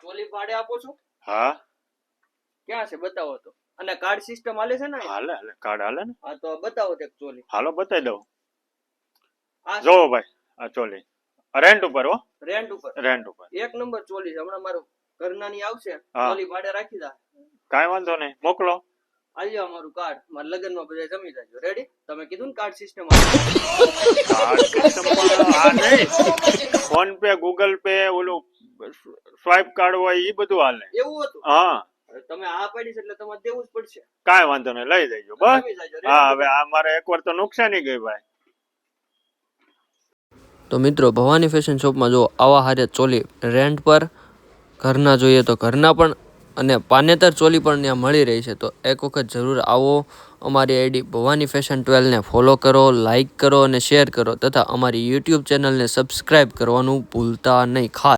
ચોલી ભાડે આપો છો? હા ક્યાં છે બતાવો તો. અને કાર્ડ સિસ્ટમ હાલે છે ને? હાલે કાર્ડ હાલે ને. હા તો બતાવો તે ચોલી. હાલો બતાવી દઉં. આ જો ભાઈ આ ચોલી રેન્ટ ઉપર હો. રેન્ટ ઉપર. રેન્ટ ઉપર એક નંબર ચોલી છે. હમણાં મારું ઘરનાની આવશે, હા. ચોલી ભાડે રાખી દા. કાંઈ વાંધો નહીં, મોકલો. આલ્યો અમારું કાર્ડ. મારા લગ્નમાં બધા જમી જાજો. રેડી? તમે કીધું ને કાર્ડ સિસ્ટમ. કાર્ડ સિસ્ટમ આ નહીં, ફોન પે ગૂગલ પે ઓલું સ્વાઇપ કાર્ડ હોય એ બધું હાલે. એવું હતું? હા હવે તમે આ પાડી છે એટલે તમારે દેવું જ પડશે. કાંઈ વાંધો નહીં, લઈ જજો બસ. જમી જાજો. હા હવે આ મારે એકવાર તો નુકસાની ગઈ ભાઈ. તો મિત્રો ભવાની ફેશન શોપમાં જો આવા હારે ચોલી રેન્ટ પર, ઘરના જોઈએ તો ઘરના પણ, અને પાનેતર ચોલી પણ ત્યાં મળી રહી છે. તો એક વખત જરૂર આવો. અમારી આઈડી ભવાની ફેશન 12 ને ફોલો કરો, લાઇક કરો અને શેર કરો, તથા અમારી યુટ્યુબ ચેનલને સબસ્ક્રાઈબ કરવાનું ભૂલતા નહીં ખાસ.